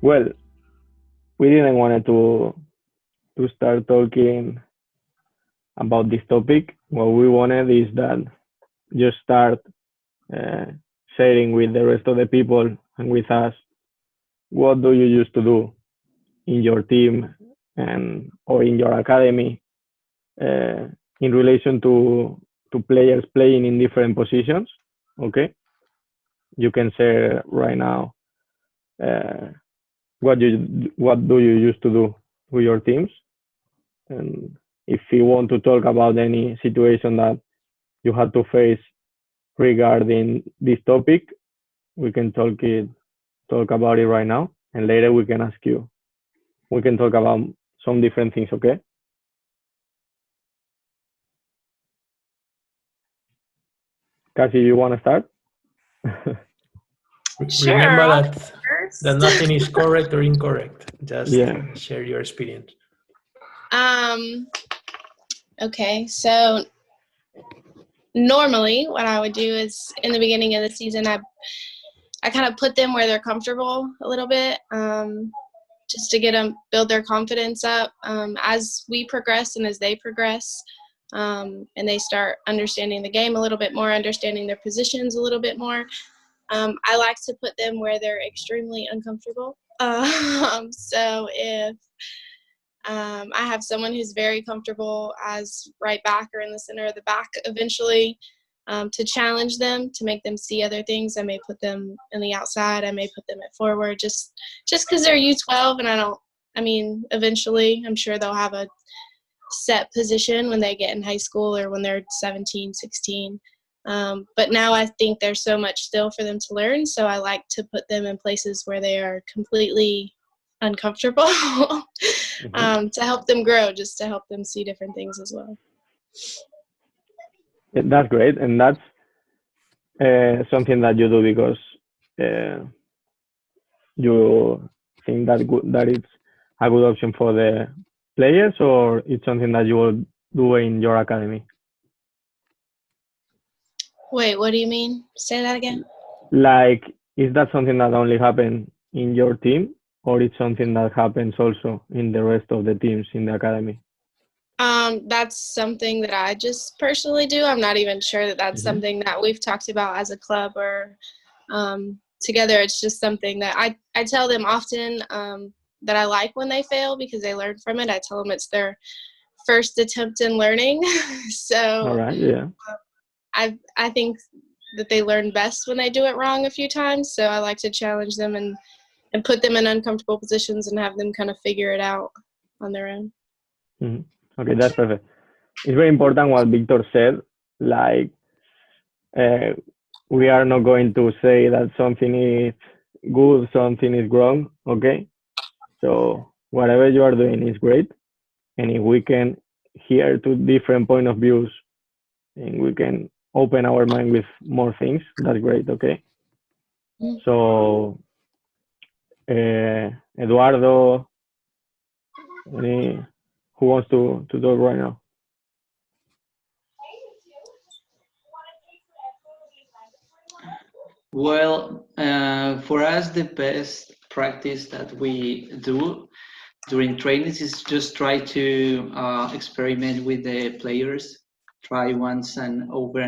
Well, we didn't want to start talking about this topic. What we wanted is that you start uh, sharing with the rest of the people and with us what do you used to do in your team and or in your academy uh, in relation to players playing in different positions. Okay, you can share right now uh, what do you used to do with your teams, and if you want to talk about any situation that you had to face regarding this topic, we can talk about it right now, and later we can ask you. We can talk about some different things. Okay, Cassie, you want to start? Sure, Remember I'll that go first. nothing is correct or incorrect. Just Yeah. share your experience. um, okay, so normally what I would do is in the beginning of the season, I kind of put them where they're comfortable a little bit, just to get them build their confidence up as we progress and as they progress, and they start understanding the game a little bit more, understanding their positions a little bit more. I like to put them where they're extremely uncomfortable. So if I have someone who's very comfortable as right back or in the center of the back eventually, to challenge them, to make them see other things. I may put them in the outside. I may put them at forward just because they're U12 and eventually I'm sure they'll have a set position when they get in high school or when they're 17, 16. But now I think there's so much still for them to learn. So I like to put them in places where they are completely uncomfortable Mhm. to help them grow, just to help them see different things as well. That's great, and that's something that you do because uh, you think that it's a good option for the players, or it's something that you will do in your academy. Wait, what do you mean? Say that again. Like, is that something that only happens in your team, or it's something that happens also in the rest of the teams in the academy? That's something that I just personally do. I'm not even sure that that's Hmm. something that we've talked about as a club or together. It's just something that I tell them often, that I like when they fail because they learn from it. I tell them it's their first attempt in learning. All So right. Yeah. I think that they learn best when they do it wrong a few times. So I like to challenge them and put them in uncomfortable positions and have them kind of figure it out on their own. Hmm. Okay, that's perfect. It's very important what Victor said. Like, uh, we are not going to say that something is good, something is wrong. Okay, so whatever you are doing is great, and if we can hear two different point of views and we can open our mind with more things, that's great. Okay, so Eduardo, any, who wants to talk right now? Well, for us, the best practice that we do during trainings is just try to experiment with the players, try once and over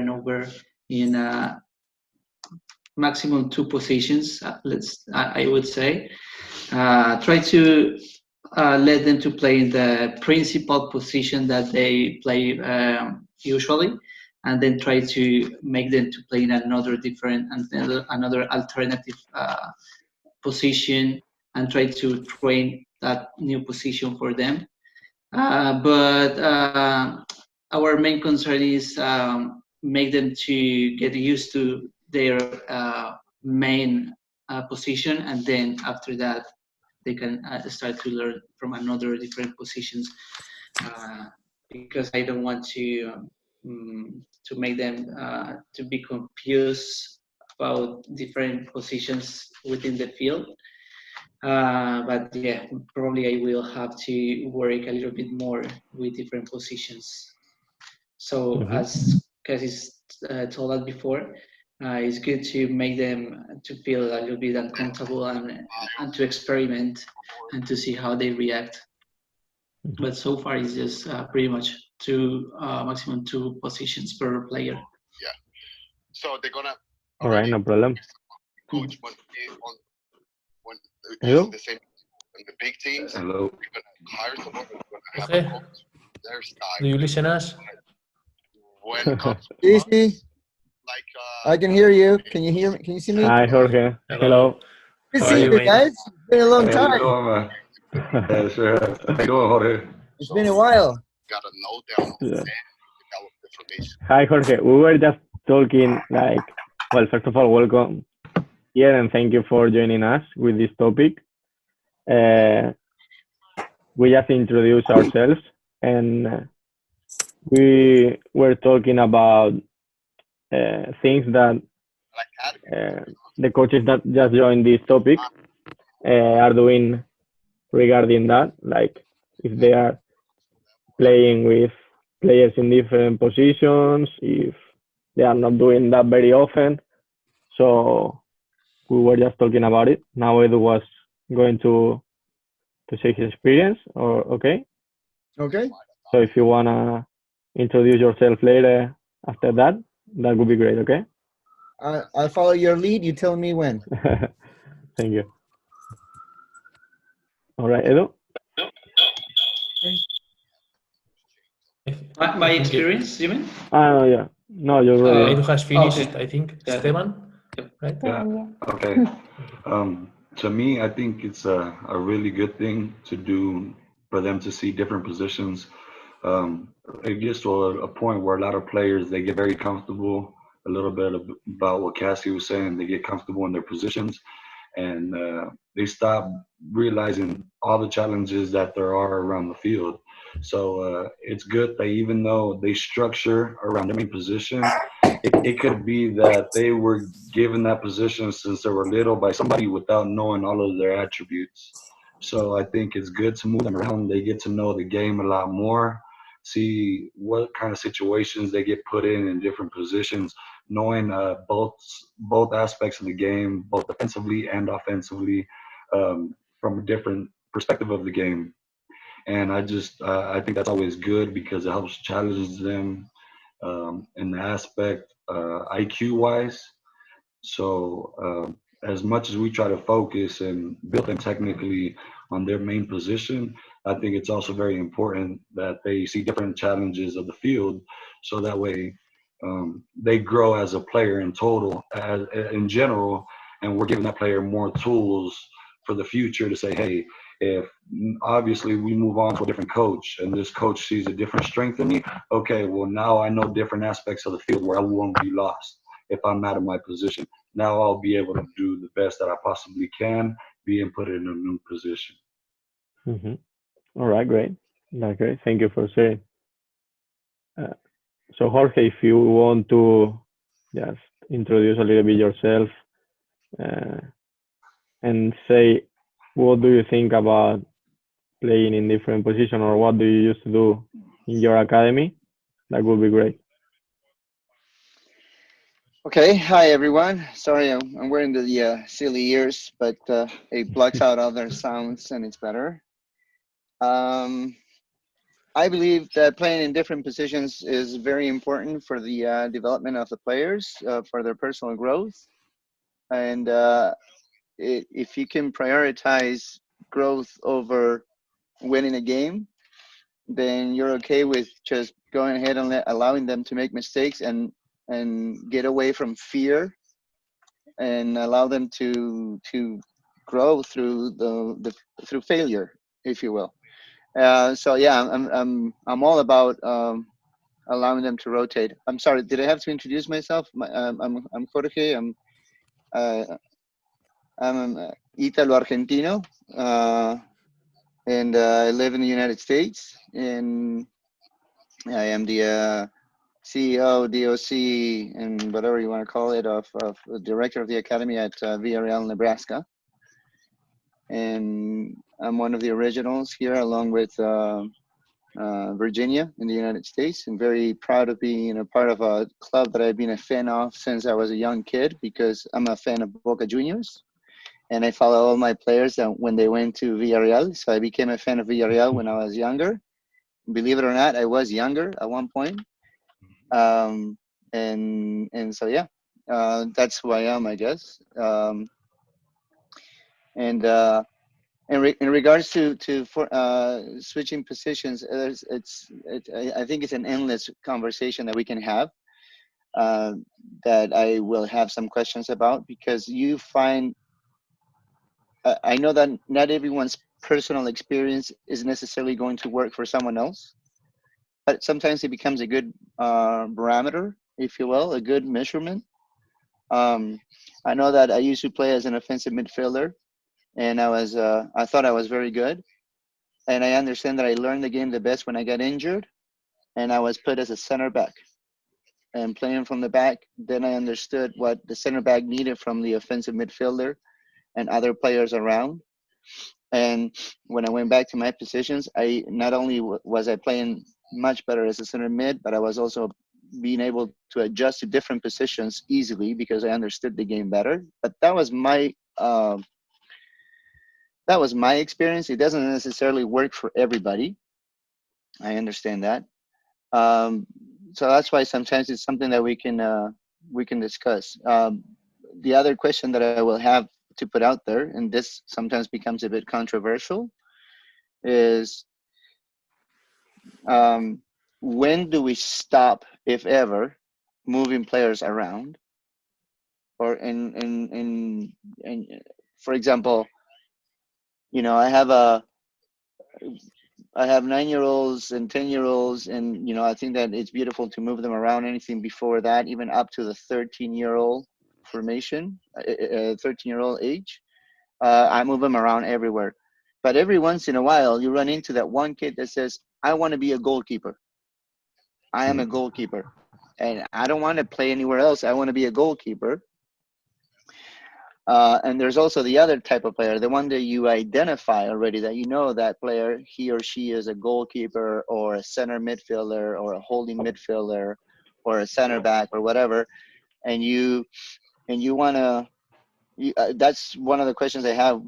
in maximum two positions. I would say, try to let them to play in the principal position that they play usually, and then try to make them to play in another alternative position, and try to train that new position for them. But our main concern is make them to get used to their main position, and then after that they can start to learn from another different positions, because I don't want to make them to be confused about different positions within the field. But yeah, probably I will have to work a little bit more with different positions. So Mm-hmm. as Cassie told us before, it's good to make them to feel a little bit uncomfortable and to experiment and to see how they react. But so far, it's just pretty much maximum 2 positions per player. Yeah. So they're gonna. All right, no problem. Coach, when Hello? the same in the big teams, Hello. you're gonna hire someone who's gonna have Okay. a coach, their style. Do you listen us? When it comes to Easy. like I can hear you. Can you hear me? Can you see me? Hi, Jorge. Hello. Good How to are see you, you mate? guys. It's been a long Hey, how you time. doing, man? Yeah, sure. How you doing, Jorge? It's been a while. gotta know them Yeah. and develop information. Hi, Jorge. We were just talking like, well, first of all, welcome here and thank you for joining us with this topic. We just introduced ourselves and we were talking about things that the coaches that just joined this topic are doing regarding that, like if they are playing with players in different positions, if they are not doing that very often. So we were just talking about it. Now Edu was going to say his experience, or okay. Okay. So if you wanna introduce yourself later after that, that would be great. Okay. I'll follow your lead. You tell me when. Thank you. All right, Edu. My experience, you mean? No, yeah. No, you're right. Edu has finished, Okay. I think. Yeah. Esteban, right? Yeah. Okay. To me, I think it's a really good thing to do for them to see different positions. It gets to a point where a lot of players, they get very comfortable. A little bit about what Cassie was saying, they get comfortable in their positions and they stop realizing all the challenges that there are around the field. So it's good that even though they structure around their main position, it could be that they were given that position since they were little by somebody without knowing all of their attributes. So I think it's good to move them around. They get to know the game a lot more, see what kind of situations they get put in different positions, knowing both aspects of the game, both defensively and offensively, from a different perspective of the game. And I think that's always good because it helps challenge them in the aspect IQ wise. So as much as we try to focus and build them technically on their main position, I think it's also very important that they see different challenges of the field, so that way they grow as a player in total, in general, and we're giving that player more tools for the future to say, hey, if obviously we move on to a different coach and this coach sees a different strength in me, okay, well now I know different aspects of the field where I won't be lost if I'm out of my position. Now I'll be able to do the best that I possibly can, being put in a new position. Mm-hmm. All right, great. That's great. Thank you for sharing. So Jorge, if you want to just introduce a little bit yourself and say what do you think about playing in different positions, or what do you used to do in your academy, that would be great. Okay. Hi, everyone. Sorry, I'm wearing the silly ears, but it blocks out other sounds and it's better. I believe that playing in different positions is very important for the development of the players, for their personal growth. And if you can prioritize growth over winning a game, then you're okay with just going ahead and allowing them to make mistakes and get away from fear and allow them to grow through through failure, if you will. So yeah, I'm all about allowing them to rotate. I'm sorry, did I have to introduce myself? I'm Jorge. I'm Italo Argentino, and I live in the United States, and I am the CEO, DOC, and whatever you want to call it, of the director of the academy at Villarreal, Nebraska. And I'm one of the originals here, along with Virginia in the United States, and very proud of being a part of a club that I've been a fan of since I was a young kid, because I'm a fan of Boca Juniors, and I follow all my players when they went to Villarreal. So I became a fan of Villarreal when I was younger. Believe it or not, I was younger at one point. And so yeah, that's who I am, I guess. In regards to switching positions, I think it's an endless conversation that we can have. That I will have some questions about, because you find, I know that not everyone's personal experience is necessarily going to work for someone else, but sometimes it becomes a good barometer, if you will, a good measurement. I know that I used to play as an offensive midfielder, and I thought I was very good. And I understand that I learned the game the best when I got injured, and I was put as a center back. And playing from the back, then I understood what the center back needed from the offensive midfielder and other players around. And when I went back to my positions, I not only was I playing much better as a center mid, but I was also being able to adjust to different positions easily because I understood the game better. But that was my experience. It doesn't necessarily work for everybody. I understand that. So that's why sometimes it's something that we can discuss. The other question that I will have to put out there, and this sometimes becomes a bit controversial, is when do we stop, if ever, moving players around? Or in for example, I have 9-year-olds and 10-year-olds, and I think that it's beautiful to move them around. Anything before that, even up to the 13-year-old formation, 13-year-old age, I move them around everywhere. But every once in a while, you run into that one kid that says, "I want to be a goalkeeper. I am a goalkeeper, and I don't want to play anywhere else. I want to be a goalkeeper." And there's also the other type of player, the one that you identify already, that that player, he or she is a goalkeeper or a center midfielder or a holding midfielder or a center back or whatever, and you want to. That's one of the questions I have: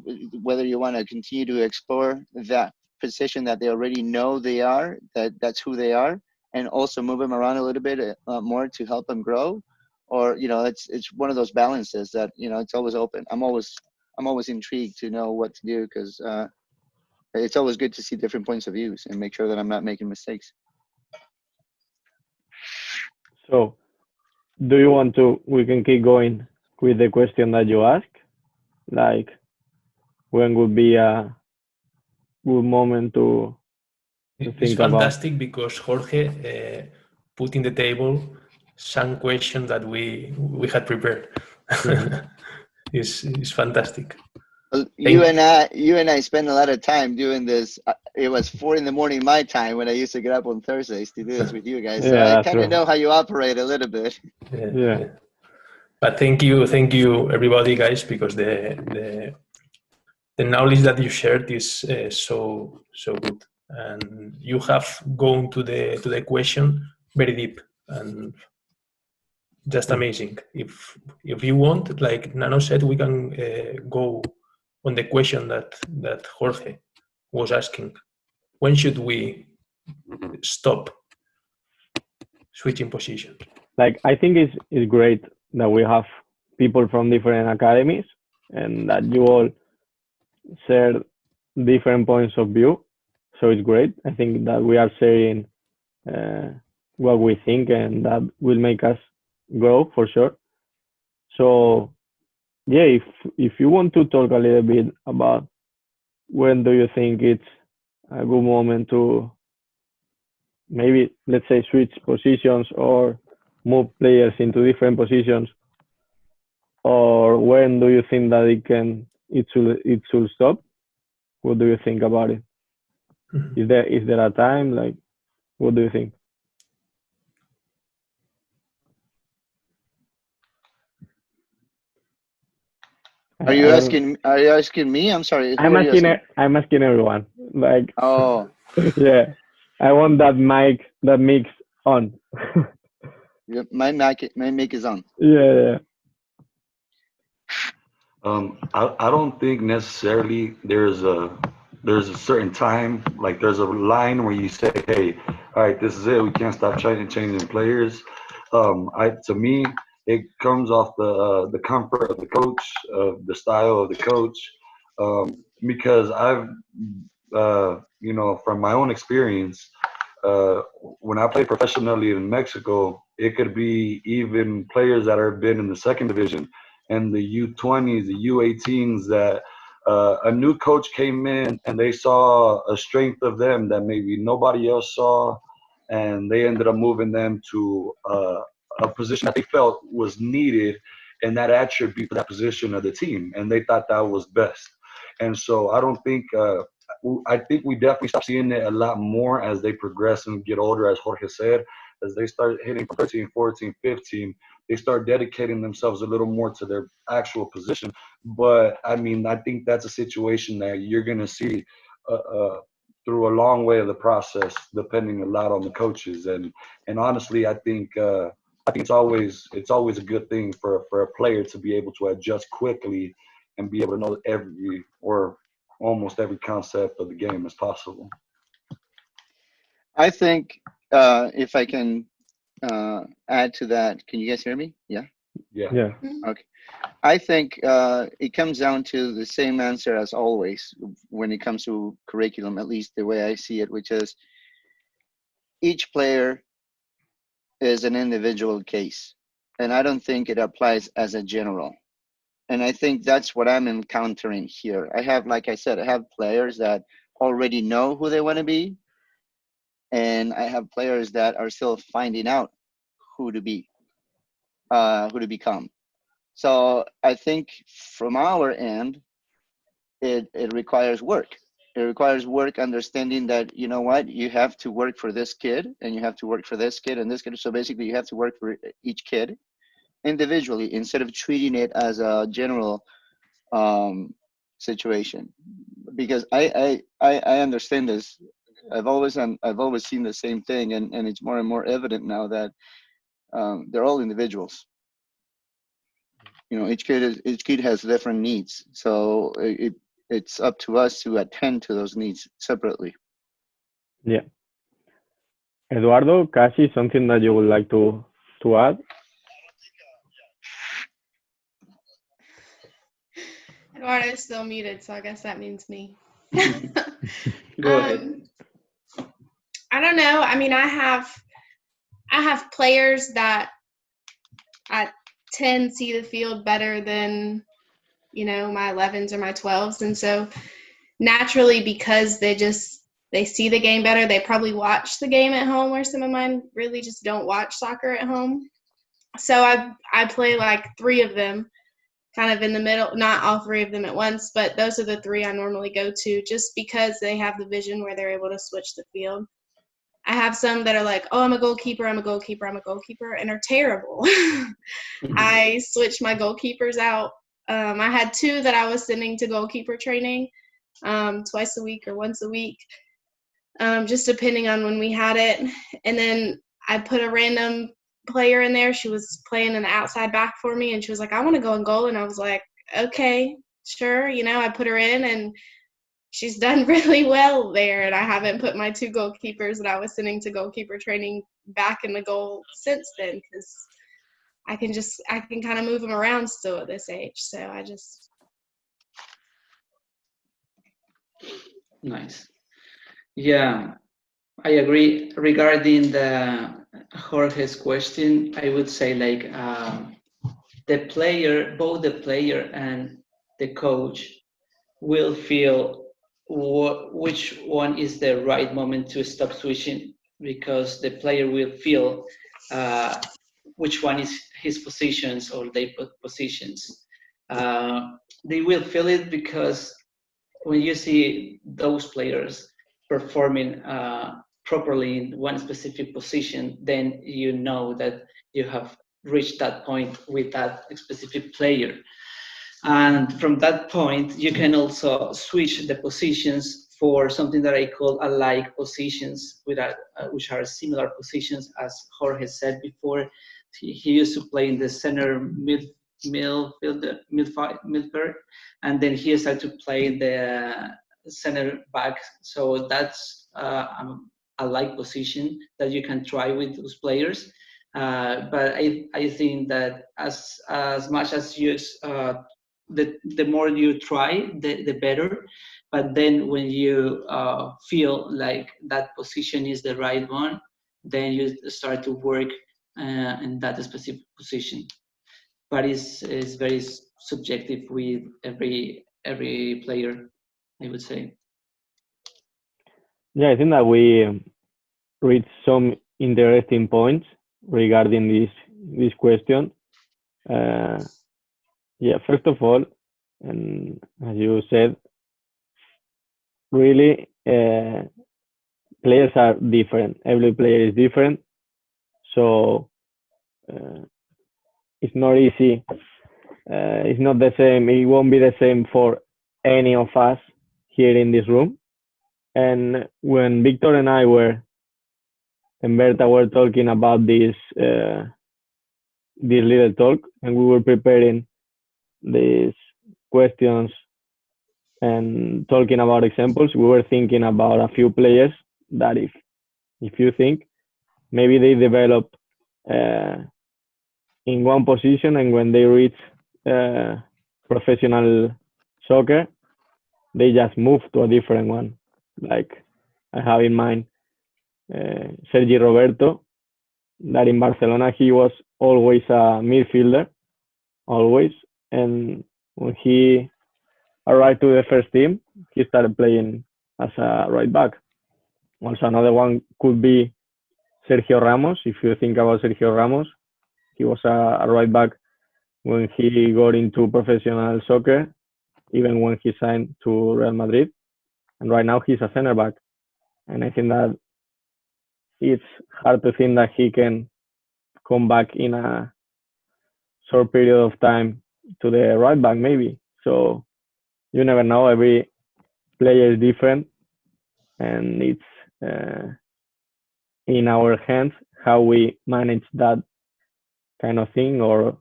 whether you want to continue to explore that position that they already know that's who they are, and also move them around a little bit more to help them grow. Or it's one of those balances that it's always open. I'm always intrigued to know what to do, because it's always good to see different points of views and make sure that I'm not making mistakes. So, do you want to? We can keep going with the question that you asked, like when would be a good moment to It's think about. fantastic because Jorge put in the table some questions that we had prepared. It's fantastic. Well, you and I spend a lot of time doing this. It was 4 a.m. my time when I used to get up on Thursdays to do this with you guys. So Yeah, I kind of know how you operate a little bit. Yeah. But thank you everybody, guys, because the knowledge that you shared is so good, and you have gone to the question very deep and just amazing. If you want, like Nano said, we can go on the question that Jorge was asking. When should we stop switching positions? Like, I think it's great that we have people from different academies and that you all share different points of view. So it's great. I think that we are sharing what we think, and that will make us grow for sure. So yeah, if you want to talk a little bit about when do you think it's a good moment to maybe, let's say, switch positions or move players into different positions, or when do you think that it should stop? What do you think about it? Is there a time? Like, what do you think? Are you asking me? I'm sorry. I'm asking everyone. Like, Oh, yeah, I want that mix on. Yep, my mic is on. Yeah. I don't think necessarily there's a certain time, like there's a line where you say, hey, all right, this is it. We can't stop changing players. To me, it comes off the comfort of the coach, of the style of the coach, because I've from my own experience, when I played professionally in Mexico, it could be even players that have been in the second division and the U20s, the U18s that a new coach came in and they saw a strength of them that maybe nobody else saw, and they ended up moving them to a position that they felt was needed and that attribute for that position of the team, and they thought that was best. And so I think we definitely stop seeing it a lot more as they progress and get older, as Jorge said, as they start hitting 13, 14, 15, they start dedicating themselves a little more to their actual position. But I mean, I think that's a situation that you're going to see through a long way of the process, depending a lot on the coaches. And honestly, I think it's always a good thing for a player to be able to adjust quickly and be able to know every or almost every concept of the game as possible. I think if I can add to that, can you guys hear me? Yeah. Yeah. Okay. I think it comes down to the same answer as always when it comes to curriculum, at least the way I see it, which is each player is an individual case. And I don't think it applies as a general. And I think that's what I'm encountering here. I have, like I said, I have players that already know who they want to be. And I have players that are still finding out who to be, who to become. So I think from our end, it requires work. It requires work understanding that, you know what, you have to work for this kid and you have to work for this kid and this kid. So basically you have to work for each kid individually instead of treating it as a general situation. Because I understand this. I've always seen the same thing, and it's more and more evident now that they're all individuals. You know, each kid has different needs, so it's up to us to attend to those needs separately. Yeah. Eduardo, Kashi, something that you would like to add? Eduardo is still muted, so I guess that means me. Go ahead. I don't know. I mean, I have players that at 10 see the field better than, my 11s or my 12s. And so naturally, because they see the game better, they probably watch the game at home, where some of mine really just don't watch soccer at home. So I play like 3 of them kind of in the middle, not all 3 of them at once, but those are the 3 I normally go to just because they have the vision where they're able to switch the field. I have some that are like, oh, I'm a goalkeeper, and are terrible. I switched my goalkeepers out. I had 2 that I was sending to goalkeeper training twice a week or once a week, just depending on when we had it. And then I put a random player in there. She was playing an outside back for me, and she was like, I want to go in goal. And I was like, okay, sure. I put her in, and she's done really well there. And I haven't put my 2 goalkeepers that I was sending to goalkeeper training back in the goal since then, because I can kind of move them around still at this age. So I just. Nice. Yeah, I agree. Regarding Jorge's question, I would say like both the player and the coach will feel which one is the right moment to stop switching, because the player will feel which one is his positions or their positions. They will feel it because when you see those players performing properly in one specific position, then you know that you have reached that point with that specific player. And from that point, you can also switch the positions for something that I call alike positions, which are similar positions, as Jorge said before. He used to play in the center midfielder, and then he started to play in the center back. So that's a like position that you can try with those players. But I think that as much as you the more you try, the better. But then when you feel like that position is the right one, then you start to work in that specific position. But it's very subjective with every player, I would say. Yeah, I think that we reached some interesting points regarding this question. Yeah, first of all, and as you said, really players are different. Every player is different, so it's not easy. It's not the same. It won't be the same for any of us here in this room. And when Victor and I and Berta were talking about this little talk, and we were preparing these questions and talking about examples, we were thinking about a few players that if you think maybe they develop in one position, and when they reach professional soccer, they just move to a different one. Like I have in mind Sergi Roberto, that in Barcelona he was always a midfielder, always. And when he arrived to the first team, he started playing as a right back. Also, another one could be Sergio Ramos. If you think about Sergio Ramos, he was a right back when he got into professional soccer, even when he signed to Real Madrid. And right now he's a center back. And I think that it's hard to think that he can come back in a short period of time to the right back, maybe. So you never know. Every player is different, and it's in our hands how we manage that kind of thing, or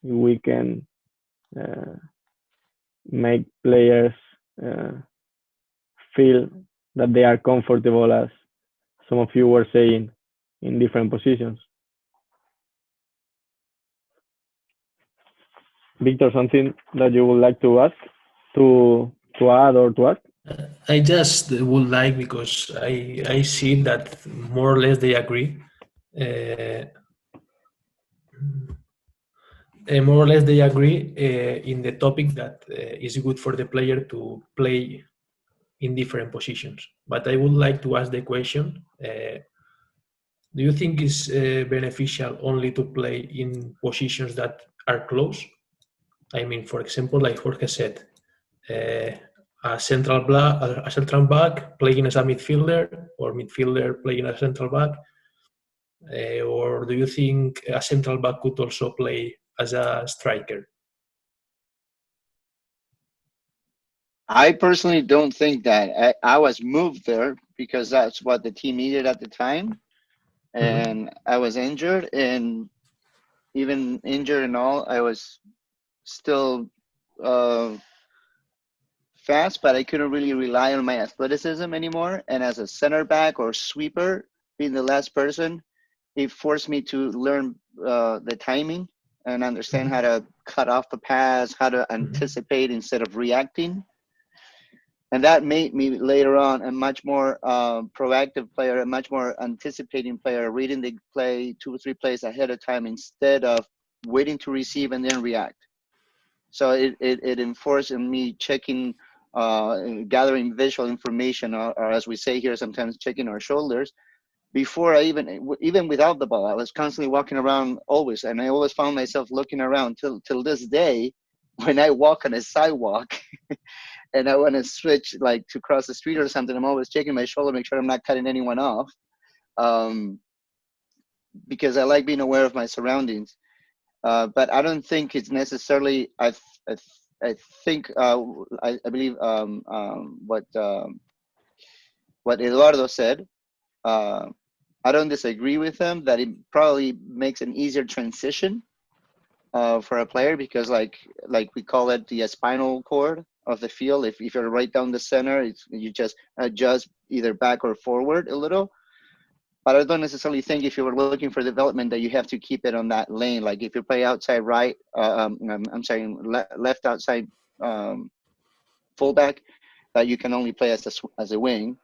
we can make players feel that they are comfortable, as some of you were saying, in different positions. Victor, something that you would like to ask, to add or to ask? I just would like, because I see that more or less they agree. More or less they agree in the topic that it's good for the player to play in different positions. But I would like to ask the question, do you think it's beneficial only to play in positions that are close? I mean, for example, like Jorge said, a central back playing as a midfielder, or midfielder playing as a central back? Or do you think a central back could also play as a striker? I personally don't think that. I was moved there because that's what the team needed at the time. And I was injured, and even injured and all, I was still fast, but I couldn't really rely on my athleticism anymore. And as a center back or sweeper, being the last person, it forced me to learn the timing and understand how to cut off the pass, how to anticipate instead of reacting. And that made me later on a much more proactive player, a much more anticipating player, reading the play 2 or 3 plays ahead of time instead of waiting to receive and then react. So it enforced in me checking, gathering visual information, or as we say here, sometimes checking our shoulders. Before I even without the ball, I was constantly walking around always. And I always found myself looking around till this day when I walk on a sidewalk and I want to switch, like to cross the street or something, I'm always checking my shoulder, make sure I'm not cutting anyone off, because I like being aware of my surroundings. But I don't think it's necessarily, I think I believe what Eduardo said. Uh, I don't disagree with him that it probably makes an easier transition for a player because like we call it the spinal cord of the field. If you're right down the center, you just adjust either back or forward a little. But I don't necessarily think if you were looking for development that you have to keep it on that lane. Like if you play outside right, I'm saying left outside fullback, that you can only play as a wing.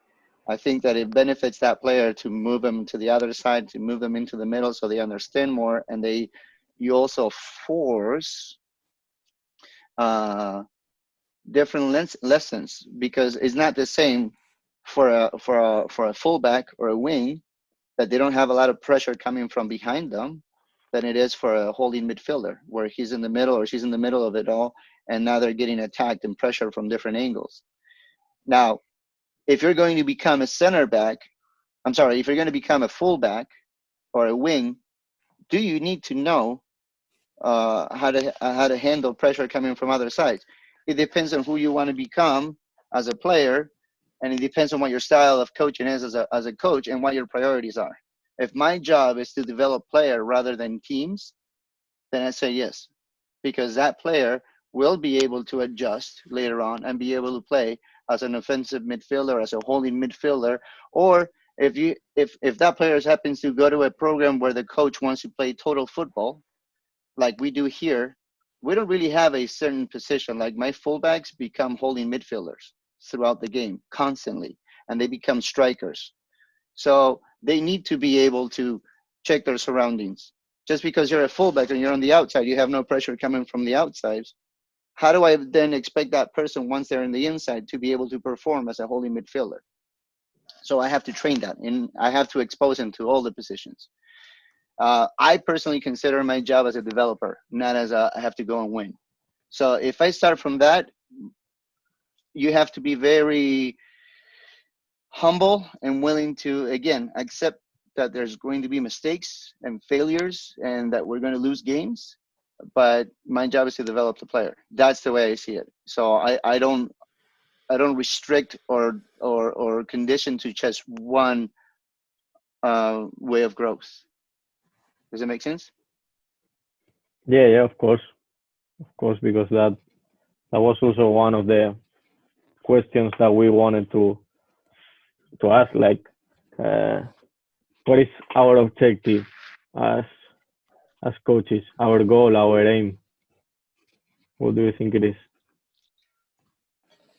I think that it benefits that player to move them to the other side, to move them into the middle so they understand more, and you also force different lessons because it's not the same for a fullback or a wing that they don't have a lot of pressure coming from behind them than it is for a holding midfielder where he's in the middle or she's in the middle of it all, and now they're getting attacked and pressure from different angles. Now, if you're going to become a center back, if you're going to become a fullback or a wing, do you need to know how to handle pressure coming from other sides? It depends on who you want to become as a player, and it depends on what your style of coaching is as a coach and what your priorities are. If my job is to develop player rather than teams, then I say yes, because that player will be able to adjust later on and be able to play as an offensive midfielder, as a holding midfielder, or if that player happens to go to a program where the coach wants to play total football, like we do here, we don't really have a certain position. Like my fullbacks become holding midfielders throughout the game constantly, and they become strikers. So they need to be able to check their surroundings. Just because you're a fullback and you're on the outside, you have no pressure coming from the outside. How do I then expect that person, once they're in the inside, to be able to perform as a holding midfielder? So I have to train that, and I have to expose him to all the positions. I personally consider my job as a developer, not as I have to go and win. So if I start from that, you have to be very humble and willing to, again, accept that there's going to be mistakes and failures and that we're going to lose games. But my job is to develop the player. That's the way I see it. So I don't restrict or condition to just one way of growth. Does it make sense? Yeah, of course, because that was also one of the questions that we wanted to ask. Like, what is our objective as coaches? Our goal, our aim. What do you think it is?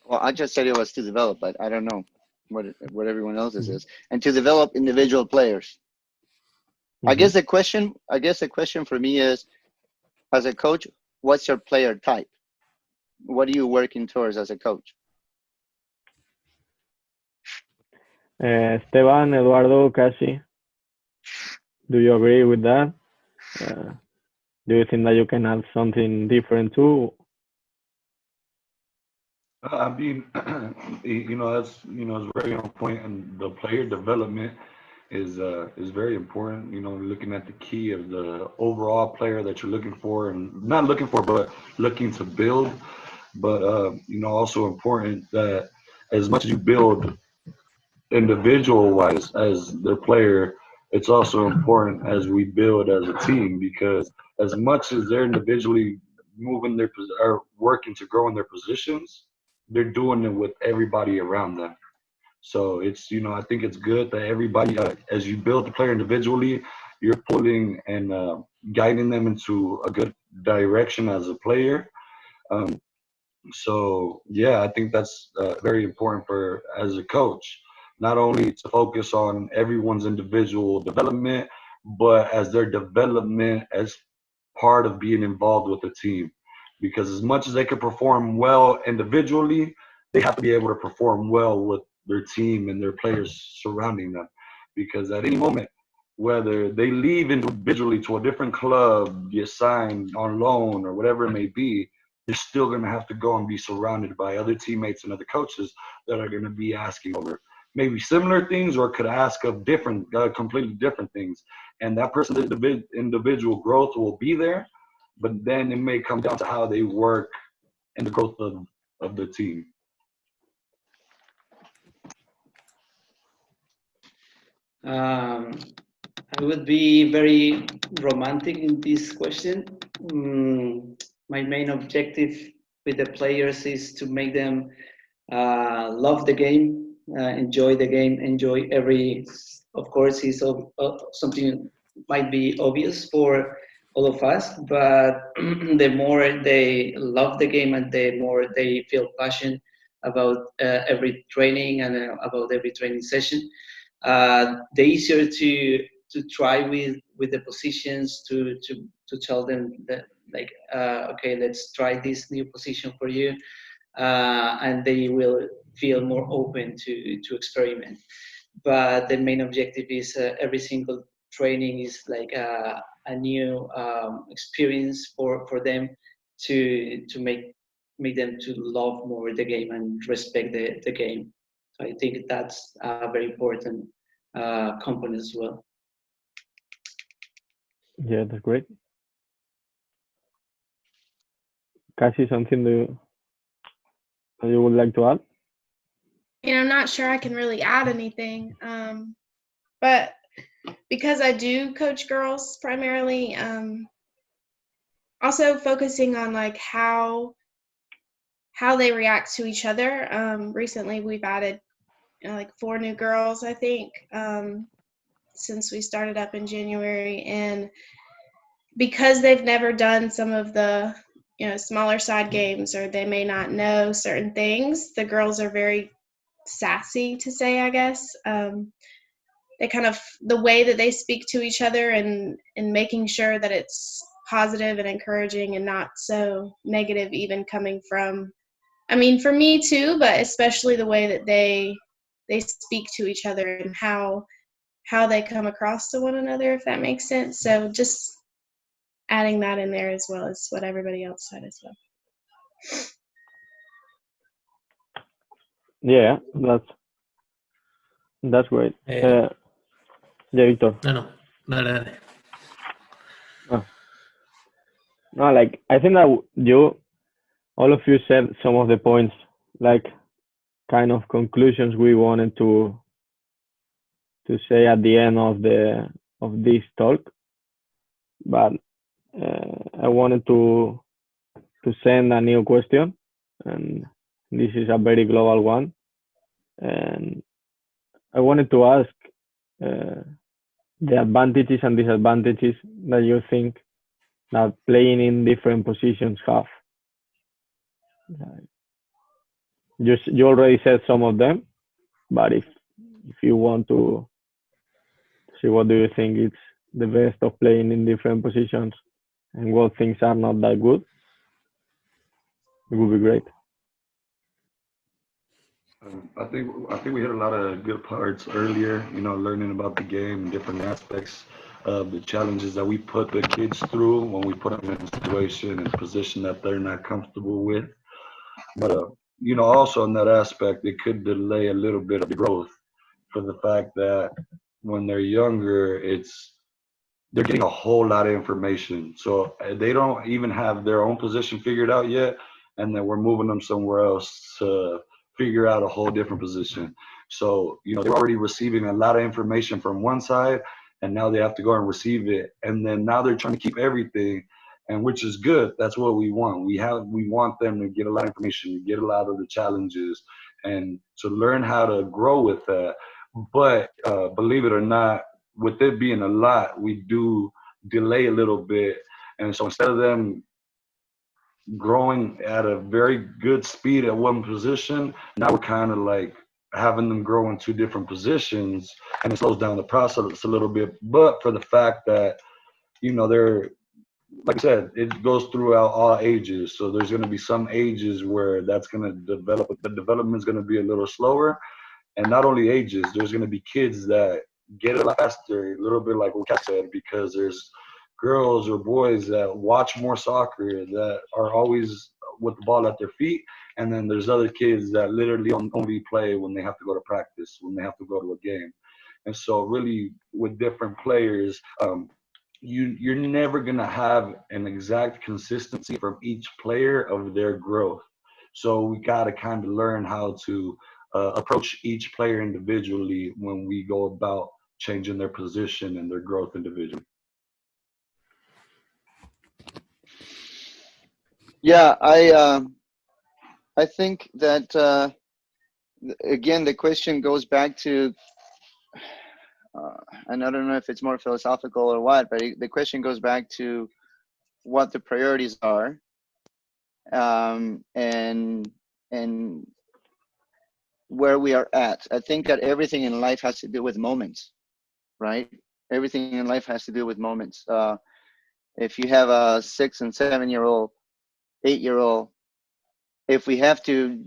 Well, I just said it was to develop, but I don't know what everyone else's is, and to develop individual players. I guess the question for me is, as a coach, what's your player type? What are you working towards as a coach? Esteban, Eduardo, Kashi, do you agree with that? Do you think that you can add something different too? I mean, that's it's very on point, and the player development is very important. Looking at the key of the overall player that you're looking for, and not looking for, but looking to build. But also important that as much as you build individual wise as their player, it's also important as we build as a team, because as much as they're individually moving or working to grow in their positions, they're doing it with everybody around them. So it's, I think it's good that everybody, as you build the player individually, you're pulling and guiding them into a good direction as a player. So yeah, I think that's very important for as a coach, not only to focus on everyone's individual development, but as their development as part of being involved with the team. Because as much as they can perform well individually, they have to be able to perform well with their team and their players surrounding them. Because at any moment, whether they leave individually to a different club, get signed on loan or whatever it may be, you're still going to have to go and be surrounded by other teammates and other coaches that are going to be asking over maybe similar things, or could ask of different, completely different things. And that person's individual growth will be there, but then it may come down to how they work and the growth of the team. I would be very romantic in this question. My main objective with the players is to make them love the game, enjoy the game, enjoy every. Of course, it's something might be obvious for all of us, but the more they love the game and the more they feel passion about every training and about every training session, the easier to try with the positions to tell them that like okay, let's try this new position for you, and they will feel more open to experiment. But the main objective is every single training is like a new experience for them to make them to love more the game and respect the game. So I think that's a very important component as well. Yeah, that's great. Cassie, something that you would like to add? And I'm not sure I can really add anything, but because I do coach girls primarily, also focusing on like how they react to each other. Recently, we've added like 4 new girls, I think, since we started up in January, and because they've never done some of the smaller side games, or they may not know certain things, the girls are very sassy, to say, I guess. They kind of, the way that they speak to each other and making sure that it's positive and encouraging and not so negative, even coming from, I mean, for me too, but especially the way that they speak to each other and how they come across to one another, if that makes sense. So just adding that in there as well as what everybody else said as well. Yeah, that's great. Yeah, Victor. No, dale. No, like I think that all of you said some of the points, like kind of conclusions we wanted to say at the end of this talk. But I wanted to send a new question, and this is a very global one, and I wanted to ask the advantages and disadvantages that you think that playing in different positions have. You already said some of them, but if you want to see, what do you think it's the best of playing in different positions and what things are not that good, it would be great. I think we hit a lot of good parts earlier. Learning about the game, different aspects of the challenges that we put the kids through when we put them in a situation and position that they're not comfortable with. But also in that aspect, it could delay a little bit of the growth for the fact that when they're younger, they're getting a whole lot of information. So they don't even have their own position figured out yet, and then we're moving them somewhere else to figure out a whole different position. So, they're already receiving a lot of information from one side, and now they have to go and receive it. And then now they're trying to keep everything, and which is good. That's what we want. We want them to get a lot of information, to get a lot of the challenges, and to learn how to grow with that. But believe it or not, with it being a lot, we do delay a little bit. And so instead of them growing at a very good speed at one position, now we're kind of like having them grow in 2 different positions, and it slows down the process a little bit. But for the fact that, they're, like I said, it goes throughout all ages. So there's going to be some ages where that's going to develop, the development is going to be a little slower. And not only ages, there's going to be kids that get it a lot faster, a little bit like what Kat said, because there's girls or boys that watch more soccer, that are always with the ball at their feet. And then there's other kids that literally only play when they have to go to practice, when they have to go to a game. And so really with different players, you're never gonna have an exact consistency from each player of their growth. So we gotta kind of learn how to approach each player individually when we go about changing their position and their growth individually. Yeah, I think that again the question goes back to, and I don't know if it's more philosophical or what, but the question goes back to what the priorities are, and where we are at. I think that everything in life has to do with moments, right? Everything in life has to do with moments. If you have a 6 and 7 year old, 8 year old, if we have to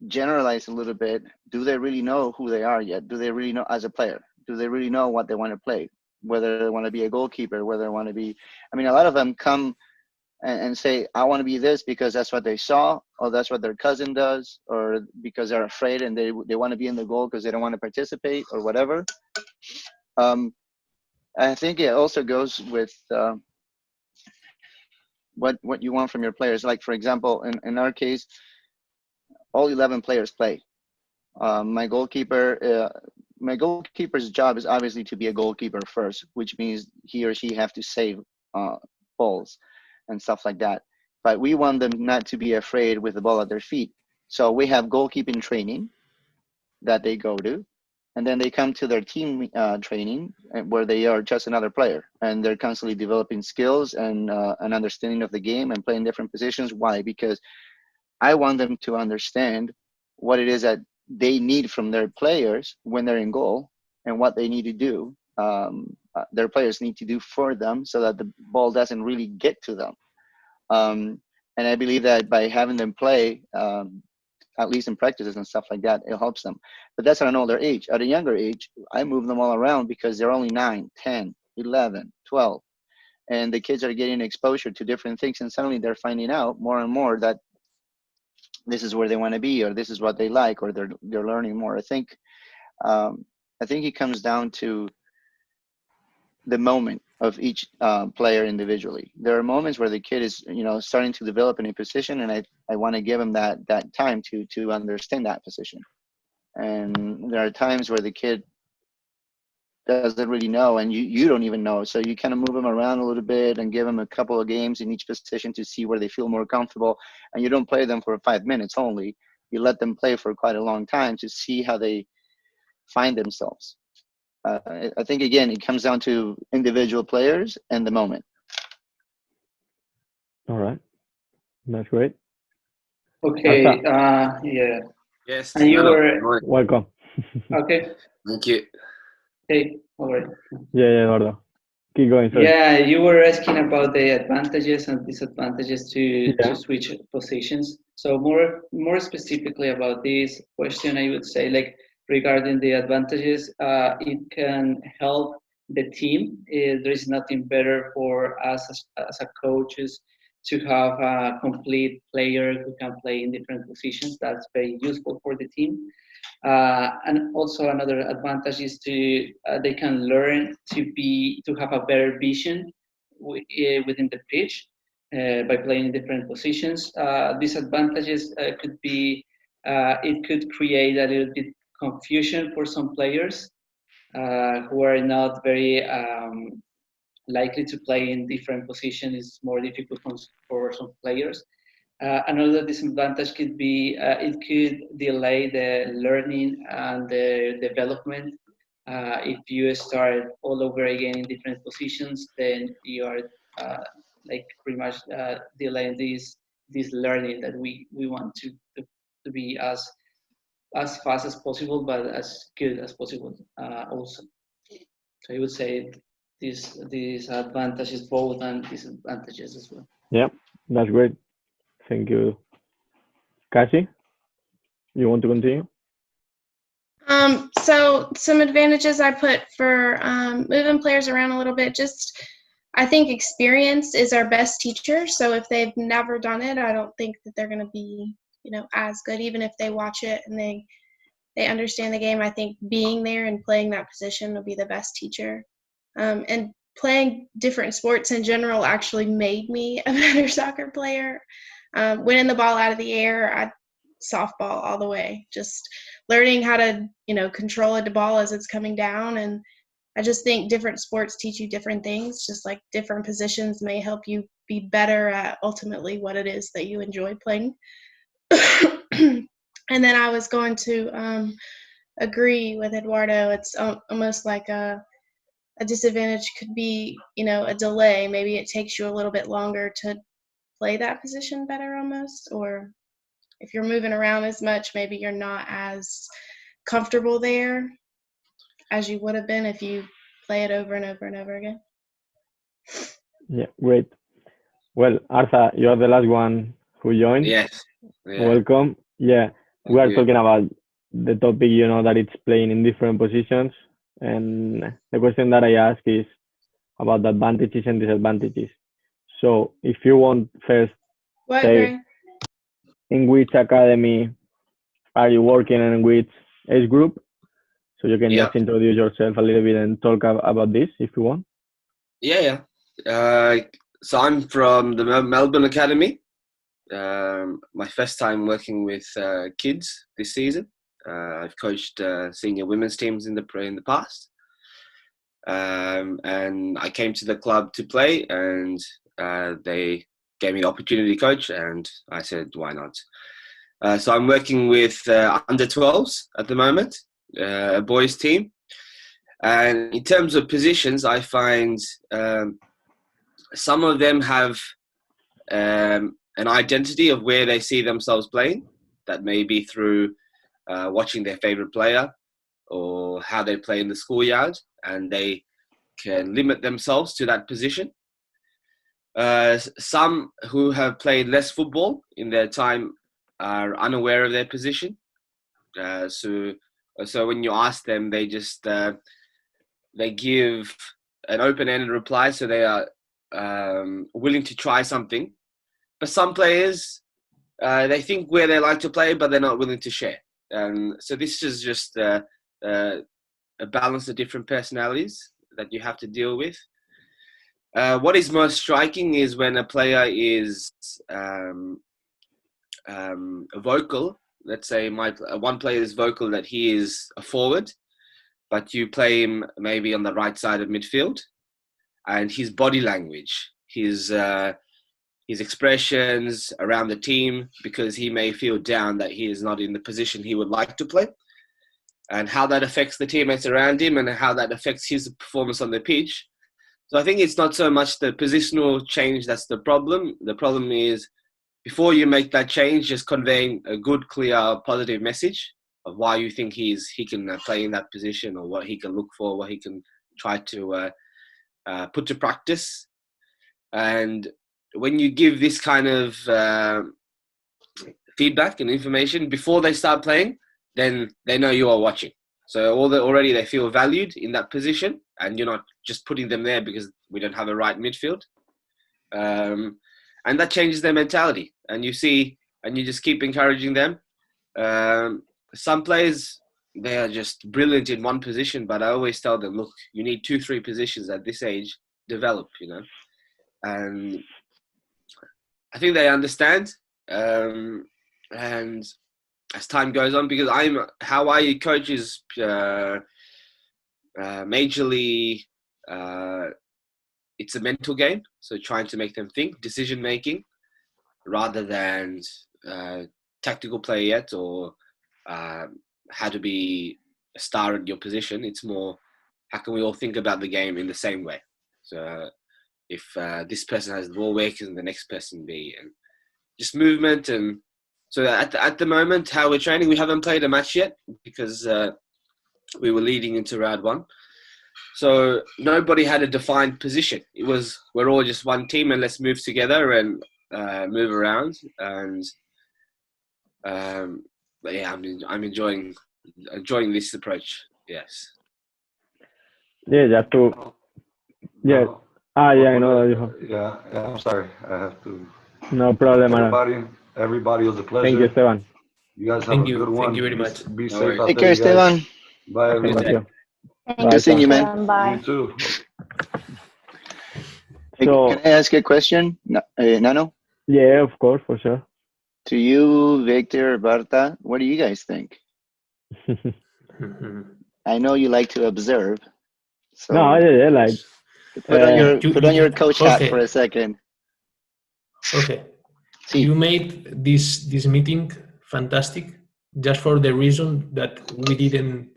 generalize a little bit, do they really know who they are yet? Do they really know as a player? Do they really know what they want to play? Whether they want to be a goalkeeper, whether they want to be, I mean, a lot of them come and say, I want to be this because that's what they saw, or that's what their cousin does, or because they're afraid and they want to be in the goal because they don't want to participate or whatever. I think it also goes with what you want from your players. Like, for example, in our case, all 11 players play. My goalkeeper's job is obviously to be a goalkeeper first, which means he or she have to save balls and stuff like that. But we want them not to be afraid with the ball at their feet. So we have goalkeeping training that they go to, and then they come to their team training where they are just another player, and they're constantly developing skills and an understanding of the game and playing different positions. Why? Because I want them to understand what it is that they need from their players when they're in goal, and what they need to do, their players need to do for them, so that the ball doesn't really get to them. And I believe that by having them play, at least in practices and stuff like that, it helps them. But that's at an older age. At a younger age, I move them all around because they're only 9, 10, 11, 12. And the kids are getting exposure to different things, and suddenly they're finding out more and more that this is where they want to be, or this is what they like, or they're learning more. I think it comes down to the moment of each player individually. There are moments where the kid is, starting to develop in a position, and I want to give him that time to understand that position. And there are times where the kid doesn't really know, and you don't even know. So you kind of move them around a little bit and give them a couple of games in each position to see where they feel more comfortable. And you don't play them for 5 minutes only. You let them play for quite a long time to see how they find themselves. I think, again, it comes down to individual players and the moment. All right. That's great. Okay. Yeah. Yes. And you hello. were Welcome. okay. Thank you. Hey, all right. Yeah, Eduardo. Keep going, sir. Yeah, you were asking about the advantages and disadvantages to switch positions. So more specifically about this question, I would say, like, regarding the advantages, it can help the team. There is nothing better for us as a coaches to have a complete player who can play in different positions. That's very useful for the team. And also another advantage is they can learn to have a better vision within the pitch by playing in different positions. Disadvantages could be it could create a little bit confusion for some players who are not very likely to play in different positions. It's more difficult for some players. Another disadvantage could be it could delay the learning and the development. If you start all over again in different positions, then you are like pretty much delaying this learning that we want to be as fast as possible, but as good as possible also. So I would say these advantages both and disadvantages as well. Yeah, that's great. Thank you. Cassie, you want to continue? So some advantages I put for moving players around a little bit, just I think experience is our best teacher. So if they've never done it, I don't think that they're going to be, as good, even if they watch it and they understand the game. I think being there and playing that position will be the best teacher. And playing different sports in general actually made me a better soccer player. Winning the ball out of the air, softball all the way. Just learning how to, control the ball as it's coming down. And I just think different sports teach you different things, just like different positions may help you be better at ultimately what it is that you enjoy playing. And then I was going to agree with Eduardo. It's almost like a disadvantage could be, a delay. Maybe it takes you a little bit longer to play that position better almost, or if you're moving around as much, maybe you're not as comfortable there as you would have been if you play it over and over and over again. Yeah, great. Well, Artha, you're the last one who joined. Yes. Yeah. Welcome. Yeah, we are you. talking about the topic, that it's playing in different positions. And the question that I ask is about the advantages and disadvantages. So if you want first, What, say, Gray? in which academy are you working and in which age group? So you can Yeah. just introduce yourself a little bit and talk about this if you want. Yeah. So I'm from the Melbourne Academy. My first time working with kids this season. I've coached senior women's teams in the past. And I came to the club to play, and they gave me the opportunity to coach, and I said, why not? So I'm working with under 12s at the moment, a boys team. And in terms of positions, I find some of them have an identity of where they see themselves playing. That may be through watching their favorite player or how they play in the schoolyard, and they can limit themselves to that position. Some who have played less football in their time are unaware of their position. So when you ask them, they just they give an open-ended reply, so they are willing to try something. But some players, they think where they like to play, but they're not willing to share. So this is just a balance of different personalities that you have to deal with. What is most striking is when a player is vocal. Let's say one player is vocal that he is a forward, but you play him maybe on the right side of midfield, and his body language, his expressions around the team, because he may feel down that he is not in the position he would like to play, and how that affects the teammates around him and how that affects his performance on the pitch. So I think it's not so much the positional change that's the problem. The problem is, before you make that change, just conveying a good, clear, positive message of why you think he can play in that position, or what he can look for, what he can try to put to practice. And when you give this kind of feedback and information before they start playing, then they know you are watching. So already they feel valued in that position, and you're not just putting them there because we don't have a right midfield. And that changes their mentality. And you just keep encouraging them. Some players, they are just brilliant in one position, but I always tell them, look, you need 2-3 positions at this age, develop, And I think they understand. And as time goes on, because how I coach is majorly, it's a mental game. So trying to make them think, decision making, rather than tactical play yet, or how to be a star at your position. It's more, how can we all think about the game in the same way? So if this person has the ball, where can the next person be? And just movement. And so at the moment, how we're training, we haven't played a match yet because we were leading into round 1. So nobody had a defined position. It was, we're all just one team, and let's move together and move around. And but yeah, I'm enjoying this approach. Yes. Yeah, just to. Yeah. Yeah, I know that you have. Yeah, I'm sorry. I have to. No problem, Aaron. Everybody, it was a pleasure. Thank you, Esteban. You guys have a good one. Thank you very much. Be No safe worries. out Take there, care, you guys. Esteban. Bye, Thank everybody. you. Good seeing you, man. You too. Hey, So can I ask a question, Nano? yeah, of course, for sure. To you, Victor, Barta, what do you guys think? Mhm. I know you like to observe, so No, yeah, like put on uh, your coach hat for a Jorge, second. Jorge, See, you made this meeting fantastic just for the reason that we didn't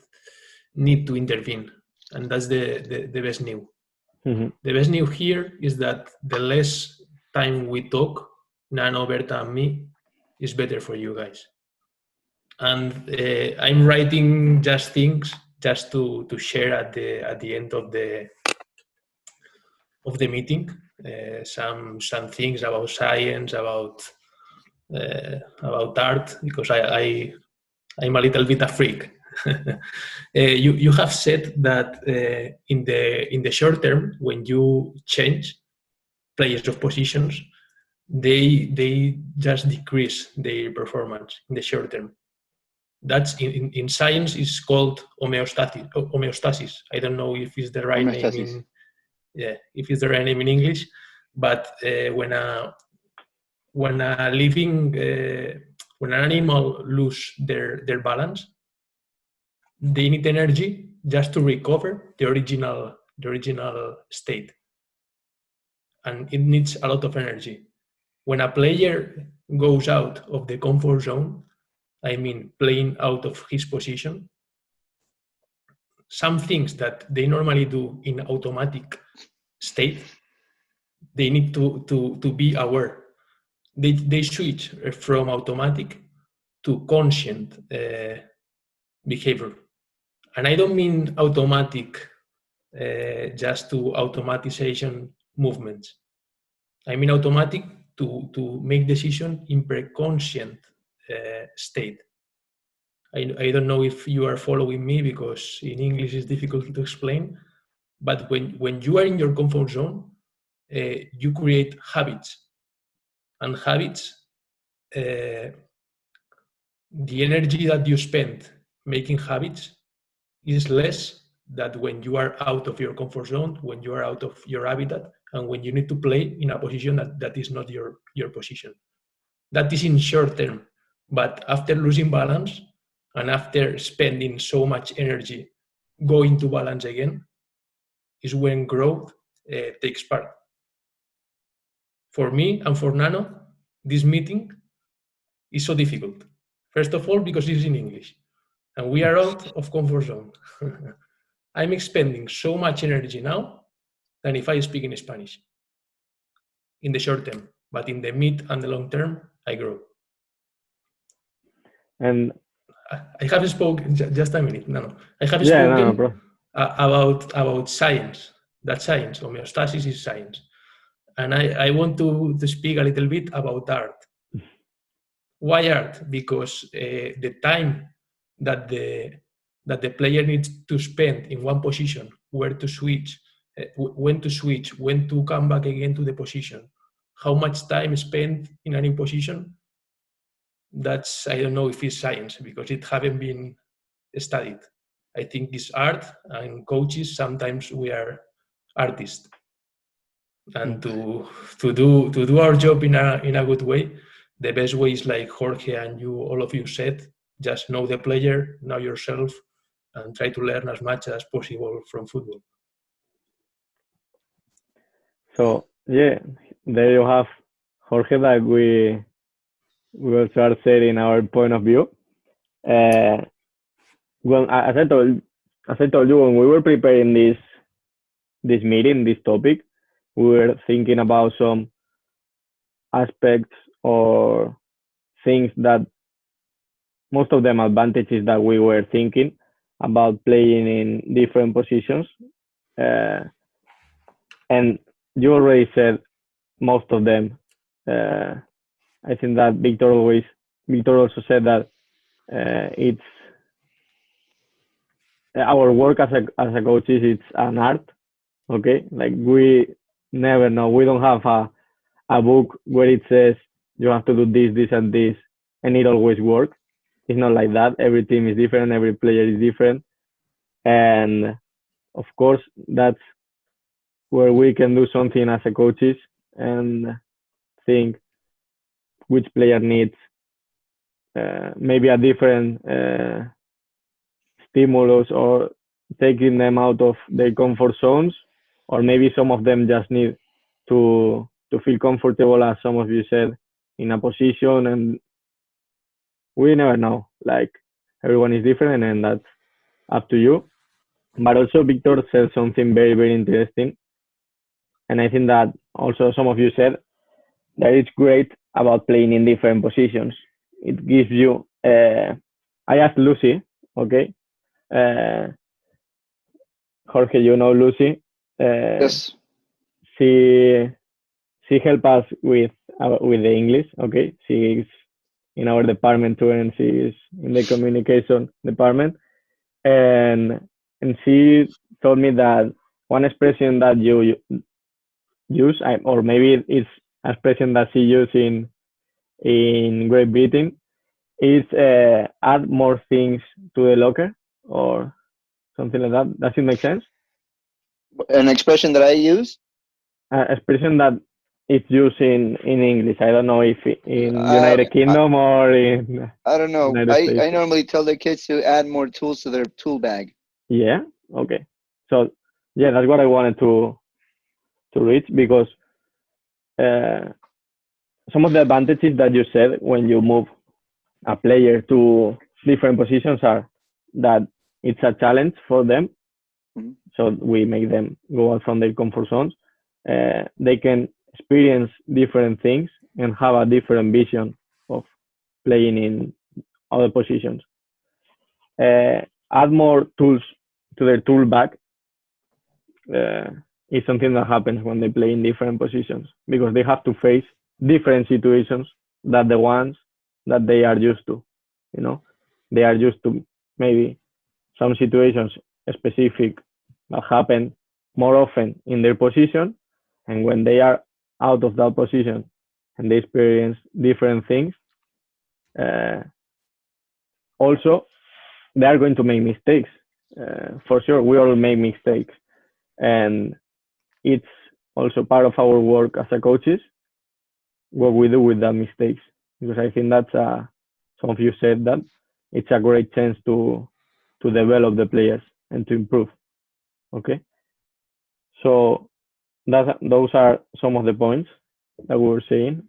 need to intervene, and that's the best news. mhm. The best news here is that the less time we talk, Nano, Berta, and me, is better for you guys. And I'm writing just things just to share at the end of the meeting. Some things about science, about art, because I'm a little bit a freak. You have said that in the short term, when you change players of positions, they just decrease their performance in the short term. That's in science is called homeostasis. Homeostasis. I don't know if it's the right name homeostasis. if it's the right name in English, but when a living when an animal lose their balance, they need energy just to recover the original state, and it needs a lot of energy. When a player goes out of the comfort zone, I mean playing out of his position, some things that they normally do in automatic state, they need to be aware. They switch from automatic to conscient behavior. And I don't mean automatic just to automatization movements. I mean automatic to make decision in preconscient state. I don't know if you are following me because in English it's difficult to explain, but when you are in your comfort zone, you create habits, and habits, uh, the energy that you spend making habits is less than when you are out of your comfort zone, when you are out of your habitat, and when you need to play in a position that is not your position. That is in short term, but after losing balance and after spending so much energy going to balance again is when growth takes part. For me and for Nano, this meeting is so difficult. First of all, because it's in English, and we are out of comfort zone. I'm expending so much energy now than if I speak in Spanish in the short term, but in the mid and the long term, I grow. And I have spoken just a minute. No. I have yeah, no, spoken bro. about science. That science, homeostasis is science, and I want to speak a little bit about art. Why art? Because the time that the player needs to spend in one position, where to switch, when to switch, when to come back again to the position, how much time spent in a new position, that's, I don't know if it's science because it haven't been studied. I think it's art, and coaches sometimes we are artists, and to do our job in a good way, the best way is like Jorge and you, all of you said, just know the player, know yourself, and try to learn as much as possible from football. So yeah, there you have Jorge that we also are sharing our point of view. Uh, when as I told you, when we were preparing this meeting, this topic, we were thinking about some aspects or things that most of them advantages that we were thinking about playing in different positions. Uh, and you already said most of them. Uh, I think that Victor also said that it's our work as a coaches. It's an art. Okay, like we never know. We don't have a book where it says you have to do this, and this, and it always works. It's not like that. Every team is different. Every player is different, and of course, that's where we can do something as a coaches and think which player needs maybe a different stimulus, or taking them out of their comfort zones, or maybe some of them just need to feel comfortable, as some of you said, in a position. And we never know, like, everyone is different, and that's up to you. But also Victor said something very, very interesting, and I think that also some of you said that it's great about playing in different positions. It gives you I asked Lucy, okay, uh, Jorge, you know Lucy. Yes. She helped us with the English. Okay, she is in our department too, and she is in the communication department. And she told me that one expression that you use, or maybe it's an expression that she used in Great Britain, is add more things to the locker, or something like that. Does it make sense? An expression that I use? Expression that it's used in English. I don't know if in Uh, United I, Kingdom or in I don't know. United I States. normally tell the kids to add more tools to their tool bag. Yeah. Okay. So yeah, that's what I wanted to reach, because uh, some of the advantages that you said when you move a player to different positions are that it's a challenge for them. Mm-hmm. So we make them go out from their comfort zones. They can experience different things and have a different vision of playing in other positions. Add more tools to their tool bag uh, is something that happens when they play in different positions, because they have to face different situations than the ones that they are used to. You know, they are used to maybe some situations specific that happen more often in their position, and when they are out of that position and they experience different things, uh, also they are going to make mistakes. For sure, we all make mistakes, and it's also part of our work as a coaches what we do with that mistakes. Because I think that's some of you said that it's a great chance to develop the players and to improve. Okay, so those are some of the points that we were saying,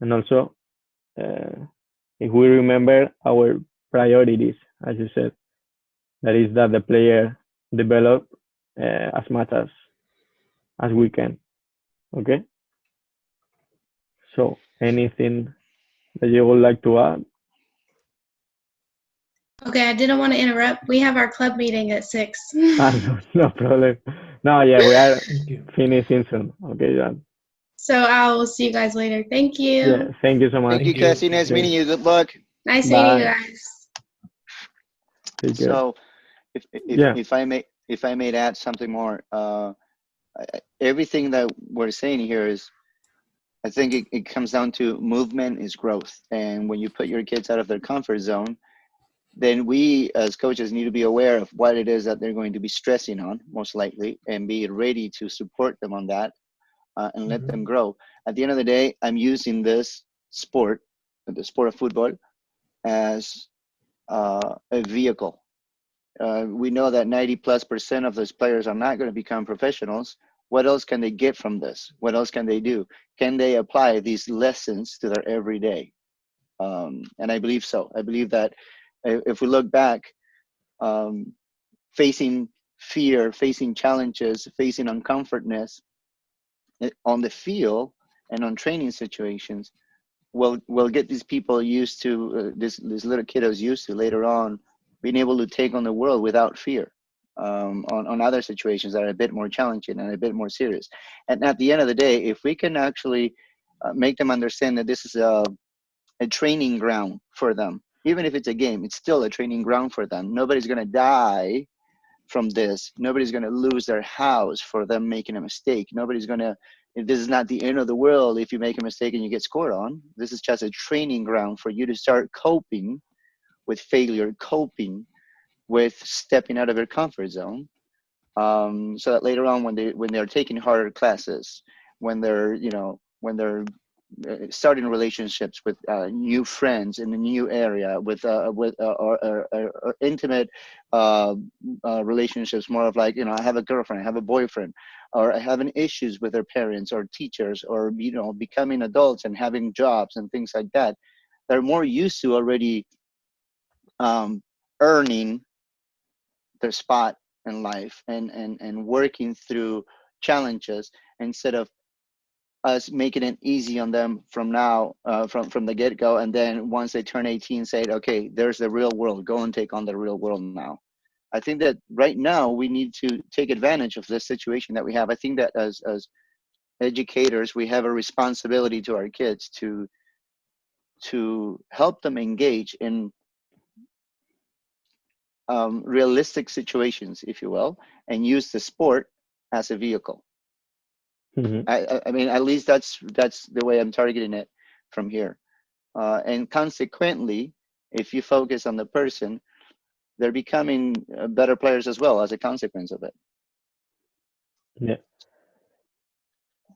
and also if we remember our priorities, as you said, that is that the player develop as much as we can. Okay, so anything that you would like to add? Okay, I didn't want to interrupt. We have our club meeting at 6. No problem. No, yeah, we are Thank you. finishing soon. Okay, yeah. So I will see you guys later. Thank you. Yeah, thank you so much. Thank you, Thank you. Cassie. Nice Okay. meeting you. Good luck. Nice meeting you Bye. guys. Take care. So, Yeah. if I may add something more, everything that we're saying here is, I think it comes down to movement is growth, and when you put your kids out of their comfort zone, then we as coaches need to be aware of what it is that they're going to be stressing on, most likely, and be ready to support them on that, and let them grow. At the end of the day, I'm using this sport, the sport of football, as a vehicle. We know that 90+% of those players are not going to become professionals. What else can they get from this? What else can they do? Can they apply these lessons to their everyday? And I believe so. I believe that if we look back, facing fear, facing challenges, facing uncomfortness on the field and on training situations, will get these people used to this little kiddos used to later on being able to take on the world without fear, on other situations that are a bit more challenging and a bit more serious. And at the end of the day, if we can actually make them understand that this is a training ground for them, even if it's a game, it's still a training ground for them. Nobody's going to die from this. Nobody's going to lose their house for them making a mistake. Nobody's going to, this is not the end of the world if you make a mistake and you get scored on. This is just a training ground for you to start coping with failure, coping with stepping out of your comfort zone. so that later on when they're taking harder classes, when they're starting relationships with new friends in a new area, with or intimate relationships, more of like, I have a girlfriend, I have a boyfriend, or having issues with their parents or teachers, or becoming adults and having jobs and things like that. They're more used to already earning their spot in life and working through challenges, instead of us making it easy on them from now, from the get-go, and then once they turn 18, say, okay, there's the real world, go and take on the real world now. I think that right now we need to take advantage of this situation that we have. I think that as educators, we have a responsibility to our kids to help them engage in realistic situations, if you will, and use the sport as a vehicle. Mm-hmm. I mean, at least that's the way I'm targeting it from here. And consequently, if you focus on the person, they're becoming better players as well as a consequence of it. Yeah.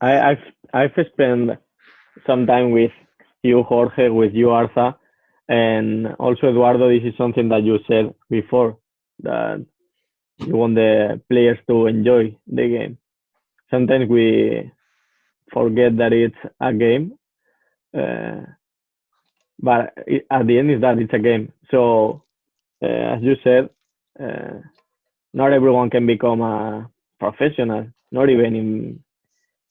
I've spent some time with you, Jorge, with you, Arza, and also Eduardo. This is something that you said before, that you want the players to enjoy the game. Sometimes we forget that it's a game, but at the end is that it's a game. So as you said, not everyone can become a professional, not even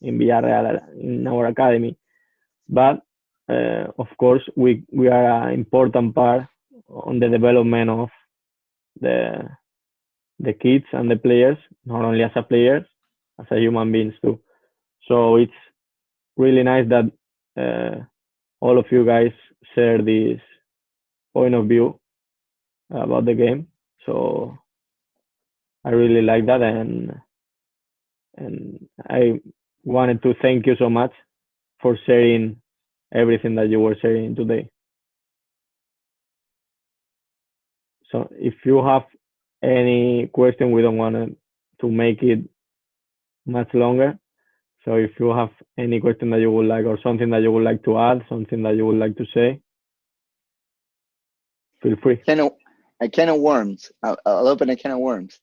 in Villarreal, in our academy. But of course, we are an important part on the development of the kids and the players, not only as a players, as a human beings too. So it's really nice that all of you guys share this point of view about the game. So I really like that, and I wanted to thank you so much for sharing everything that you were sharing today. So if you have any question, we don't want to make it much longer. So if you have any question that you would like, or something that you would like to add, something that you would like to say, feel free. A can of worms. I'll open a can of worms.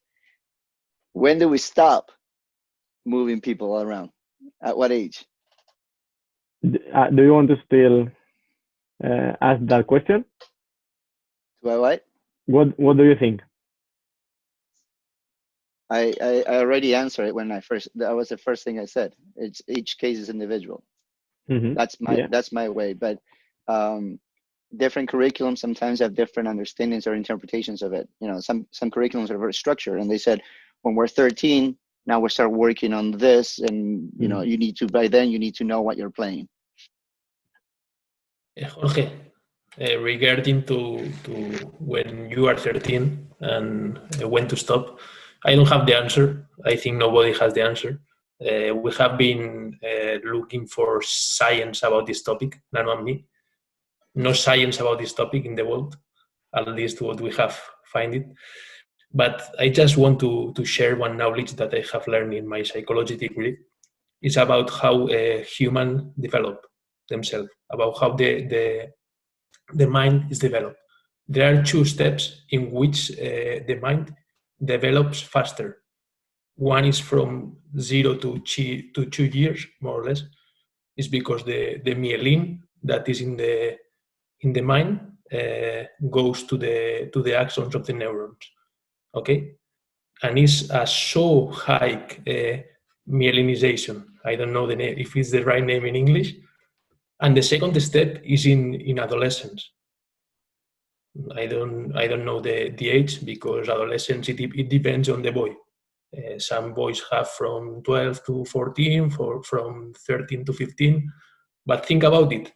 When do we stop moving people around? At what age? Do you want to still ask that question? Do I what? What do you think? I already answered it when that was the first thing I said. It's each case is individual. Mm-hmm. That's my way. But different curriculums sometimes have different understandings or interpretations of it. Some curriculums are very structured, and they said when we're 13, now we start working on this, and you need to, by then you need to know what you're playing. Jorge, regarding to when you are 13 and when to stop, I don't have the answer. I think nobody has the answer. We have been looking for science about this topic, Nano and me. No science about this topic in the world, at least what we have find it. But I just want to share one knowledge that I have learned in my psychology degree. It's about how humans develop themselves, about how the mind is developed. There are two steps in which the mind develops faster. One is from 0 to 2 years, more or less. It's because the myelin that is in the mind goes to the axons of the neurons. Okay, and it's a so high myelinization. I don't know the name, if it's the right name in English. And the second step is in adolescence. I don't know the age, because adolescence it depends on the boy. Some boys have from 12 to 14, from 13 to 15. But think about it.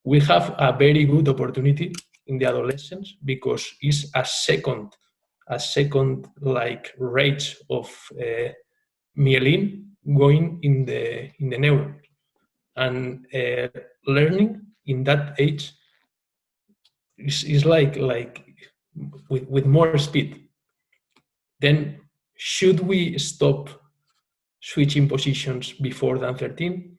We have a very good opportunity in the adolescence, because it's a second like rate of myelin going in the neuron, and learning in that age is like with more speed. Then should we stop switching positions before than 13?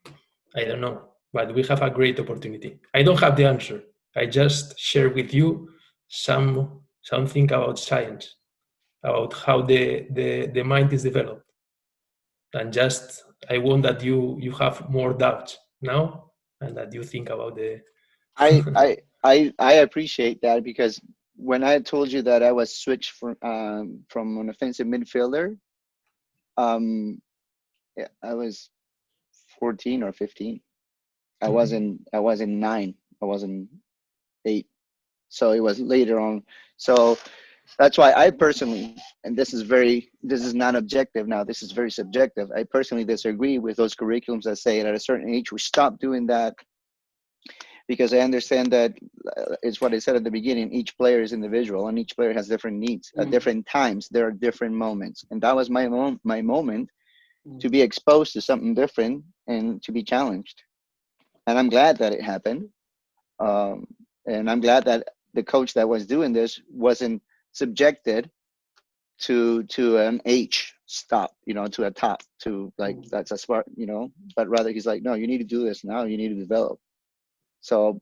I don't know, but we have a great opportunity. I don't have the answer. I just share with you something about science, about how the mind is developed. And just I want that you have more doubts now and that you think about the I appreciate that, because when I told you that I was switched from an offensive midfielder, yeah, I was 14 or 15. I wasn't 9. I wasn't 8. So it was later on. So that's why I personally, and this is not objective now, this is very subjective. I personally disagree with those curriculums that say at a certain age we stop doing that, because I understand that it's what I said at the beginning, each player is individual and each player has different needs at different times. There are different moments. And that was my moment to be exposed to something different and to be challenged. And I'm glad that it happened. And I'm glad that the coach that was doing this wasn't subjected to an age stop, to a top, to like, that's a smart, but rather he's like, no, you need to do this now, you need to develop. So,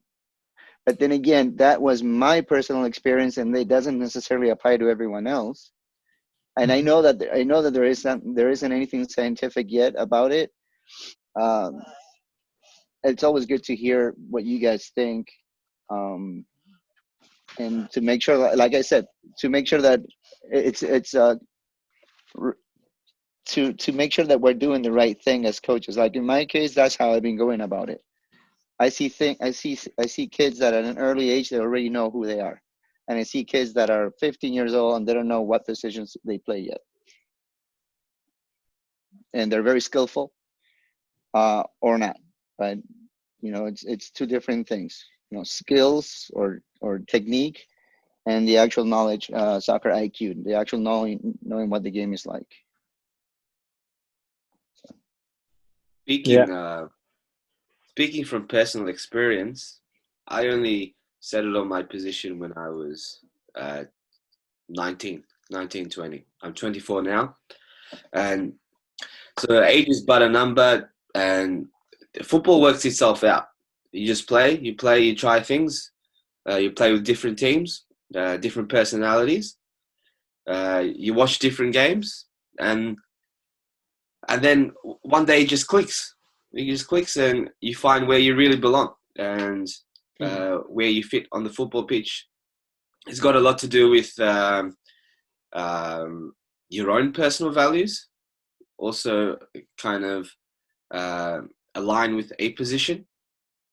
but then again, that was my personal experience, and it doesn't necessarily apply to everyone else. And I know that there isn't anything scientific yet about it. It's always good to hear what you guys think, and to make sure, like I said, to make sure that to make sure that we're doing the right thing as coaches. Like in my case, that's how I've been going about it. I see kids that at an early age, they already know who they are. And I see kids that are 15 years old and they don't know what positions they play yet. And they're very skillful, or not. But, it's two different things, skills or technique, and the actual knowledge, soccer IQ, the actual knowing what the game is like. Speaking from personal experience, I only settled on my position when I was 19, 20. I'm 24 now. And so age is but a number, and football works itself out. You just play, you try things, you play with different teams, different personalities, you watch different games, and then one day it just clicks. It just clicks, and you find where you really belong and where you fit on the football pitch. It's got a lot to do with your own personal values, also kind of align with a position,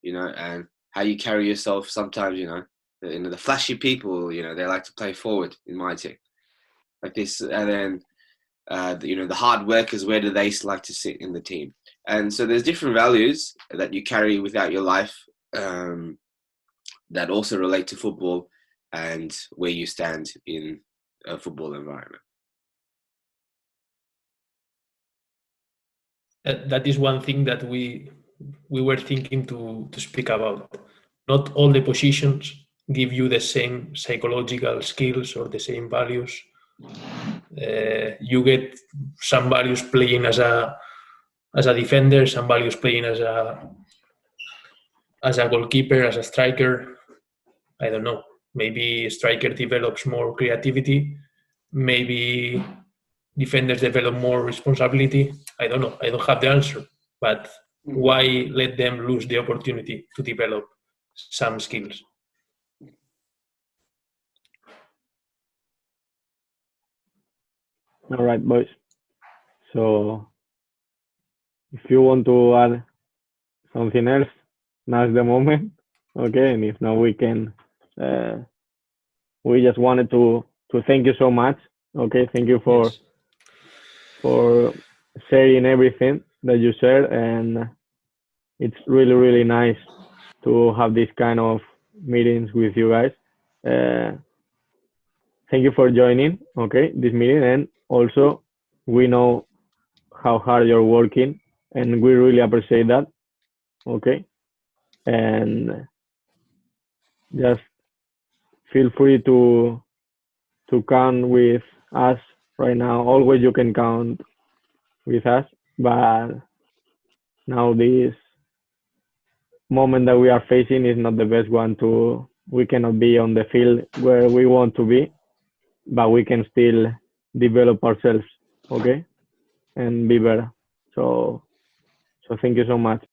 and how you carry yourself. Sometimes, the flashy people, they like to play forward in my team, like this, and then the hard workers, where do they like to sit in the team? And so there's different values that you carry without your life that also relate to football and where you stand in a football environment. That is one thing that we were thinking to speak about. Not all the positions give you the same psychological skills or the same values. You get some values playing as a defender, some values playing as a goalkeeper, as a striker. I don't know. Maybe a striker develops more creativity. Maybe defenders develop more responsibility. I don't know. I don't have the answer. But why let them lose the opportunity to develop some skills? All right, boys. So if you want to add something else, now's the moment. Okay, and if not, we can. We just wanted to thank you so much. Okay, thank you for sharing everything that you shared, and it's really, really nice to have this kind of meetings with you guys. Thank you for joining, okay, this meeting, and also we know how hard you're working, and we really appreciate that, okay, and just feel free to come with us right now. Always you can count with us, but now this moment that we are facing is not the best one to. We cannot be on the field where we want to be, but we can still develop ourselves, okay, and be better. So thank you so much.